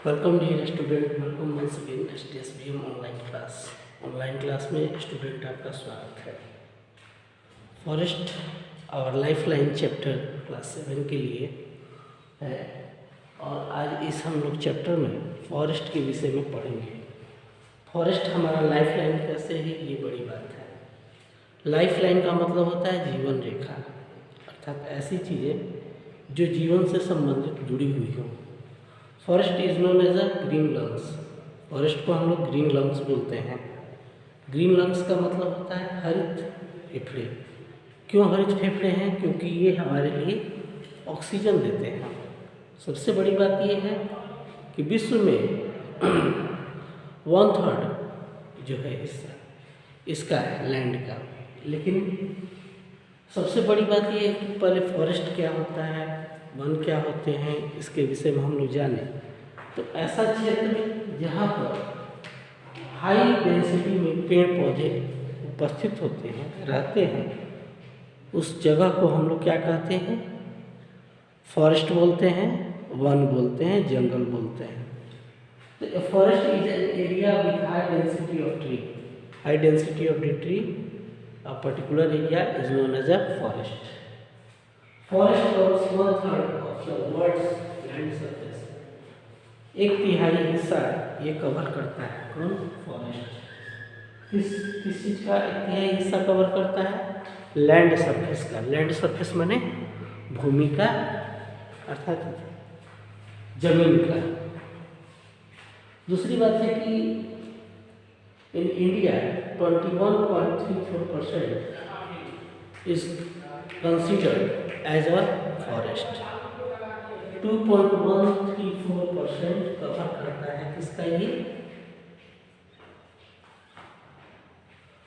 Welcome dear student, welcome once again STSBM online class. Online class में student आपका स्वागत है। फॉरेस्ट और लाइफ लाइन चैप्टर क्लास 7 के लिए है और आज इस हम लोग चैप्टर में फॉरेस्ट के विषय में पढ़ेंगे। फॉरेस्ट हमारा लाइफ लाइन कैसे है, ये बड़ी बात है। लाइफ लाइन का मतलब होता है जीवन रेखा, अर्थात ऐसी चीज़ें जो जीवन से संबंधित जुड़ी हुई हों। Forest is known as a green lungs. Forest को हम लोग ग्रीन लंग्स बोलते हैं। ग्रीन लंग्स का मतलब होता है हरित फेफड़े। क्यों हरित फेफड़े हैं? क्योंकि ये हमारे लिए ऑक्सीजन देते हैं। सबसे बड़ी बात ये है कि विश्व में 1/3 जो है हिस्सा इसका है लैंड का। लेकिन सबसे बड़ी बात ये है कि पहले फॉरेस्ट क्या होता है, वन क्या होते हैं, इसके विषय में हम लोग जाने। तो ऐसा क्षेत्र जहाँ पर हाई डेंसिटी में पेड़ पौधे उपस्थित होते हैं, रहते हैं, उस जगह को हम लोग क्या कहते हैं? फॉरेस्ट बोलते हैं, वन बोलते हैं, जंगल बोलते हैं। तो forest is an area with high density of tree. High density of the tree, a particular area is known as a forest. Forest covers 1/3 of the world's land surface. 1/3 हिस्सा ये cover करता है कौन? फॉरेस्ट। किस चीज़ का 1/3 हिस्सा cover करता है? लैंड सरफेस का। लैंड सरफेस माने भूमि का, अर्थात जमीन का। दूसरी बात है कि in India 21.34% is considered as a forest। 2.134% cover करता है किसका? ये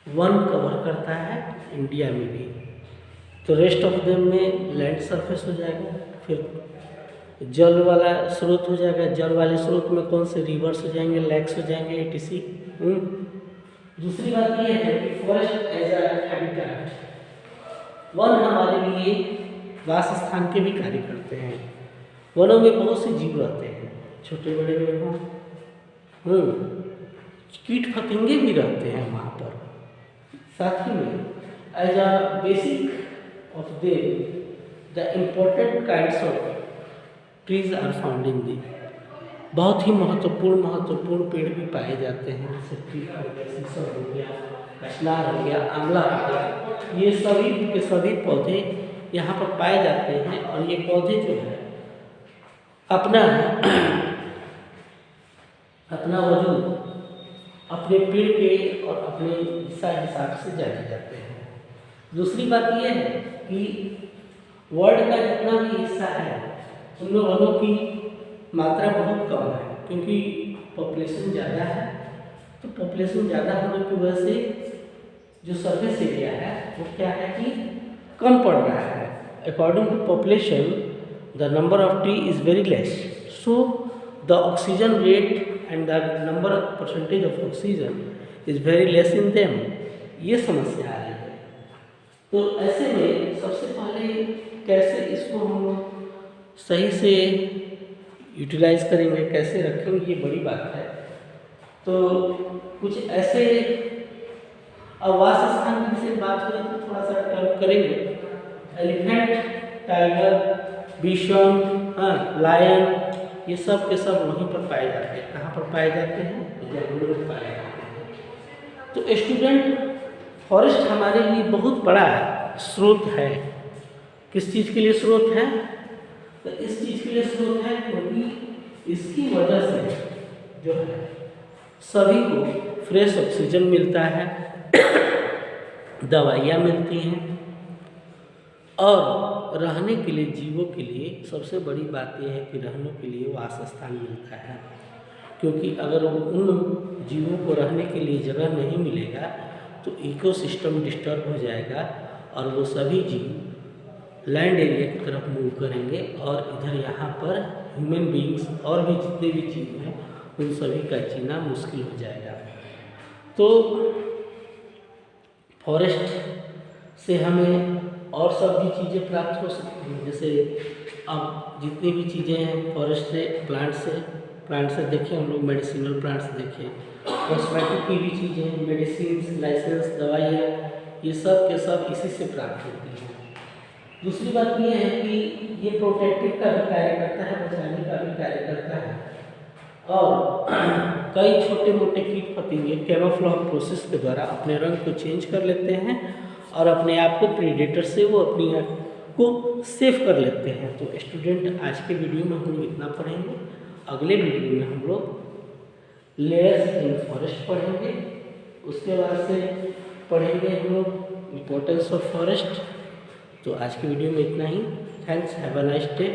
वन कवर करता है इंडिया में भी। तो रेस्ट ऑफ देम में लैंड सरफेस हो जाएगा। फिर जल वाला स्रोत हो जाएगा। जल वाले स्रोत में कौन से रिवर्स हो जाएंगे, लेक्स हो जाएंगे, etc। दूसरी बात यह है कि फॉरेस्ट एज अ हैबिटेट, वन हमारे लिए वास स्थान के भी कार्य करते हैं। वनों में बहुत से जीव रहते हैं, छोटे बड़े में हों, कीट फतिंगे भी रहते हैं वहाँ पर। साथ ही में as a basic of them the important kinds of trees are found in the. बहुत ही महत्वपूर्ण पेड़ भी पाए जाते हैं, जैसे पीपल हो गया, शीशम हो गया, कचनार हो गया, आंवला हो गया। ये सभी के सभी पौधे यहाँ पर पाए जाते हैं। और ये पौधे जो है अपना वजूद अपने पेड़ के और अपने हिसाब से जाने जाते हैं। दूसरी बात यह है कि वर्ल्ड का जितना भी हिस्सा है उनमें वनों की मात्रा बहुत कम है, क्योंकि पॉपुलेशन ज़्यादा है। तो पॉपुलेशन ज़्यादा होने की वजह से जो सरफेस एरिया है वो क्या है कि कम पड़ रहा है। According to population the number of tree is very less, so the oxygen rate and the number percentage of oxygen is very less in them. ये समस्या आ रही है। तो ऐसे में सबसे पहले कैसे इसको हम सही से यूटिलाइज करेंगे, कैसे रखेंगे, ये बड़ी बात है। तो कुछ ऐसे आवास स्थान की से बात करें तो थोड़ा सा टर्म करेंगे। एलिफेंट, टाइगर, बिशॉन, लायन, ये सब के सब वहीं पर पाए जाते हैं। कहाँ पर पाए जाते हैं? जंगलों में पाए जाते हैं। तो स्टूडेंट, फॉरेस्ट हमारे लिए बहुत बड़ा स्रोत है। किस चीज़ के लिए स्रोत है? तो इस चीज़ के लिए स्रोत है क्योंकि इसकी वजह से जो है सभी को फ्रेश ऑक्सीजन मिलता है, दवाइयाँ मिलती हैं, और रहने के लिए जीवों के लिए सबसे बड़ी बात यह है कि रहने के लिए वास स्थान मिलता है। क्योंकि अगर उन जीवों को रहने के लिए जगह नहीं मिलेगा तो इकोसिस्टम डिस्टर्ब हो जाएगा और वो सभी जीव लैंड एरिया की तरफ मूव करेंगे और इधर यहाँ पर ह्यूमन बीइंग्स और भी जितने भी जीव हैं उन सभी का जीना मुश्किल हो जाएगा। तो फॉरेस्ट से हमें और सब भी चीज़ें प्राप्त हो सकती हैं। जैसे अब जितनी भी चीज़ें हैं फॉरेस्ट से, प्लांट से प्लांट्स देखे हम लोग, मेडिसिनल प्लांट्स देखे, कॉस्मेटिक की भी चीज़ें, मेडिसिन, लाइसेंस, दवाइयाँ, ये सब के सब इसी से प्राप्त होती हैं। दूसरी बात ये है कि ये प्रोटेक्टिव का भी कार्य करता है, बचाने का भी कार्य करता है। और कई छोटे मोटे कीट पतंगे कैमोफ्लेज प्रोसेस के द्वारा अपने रंग को चेंज कर लेते हैं और अपने आप को प्रीडेटर से वो अपनी आप को सेव कर लेते हैं। तो स्टूडेंट, आज के वीडियो में हम लोग इतना पढ़ेंगे। अगले वीडियो में हम लोग लेयर्स इन फॉरेस्ट पढ़ेंगे, उसके बाद से पढ़ेंगे हम लोग इम्पोर्टेंस ऑफ फॉरेस्ट। तो आज के वीडियो में इतना ही। Thanks, have a nice day.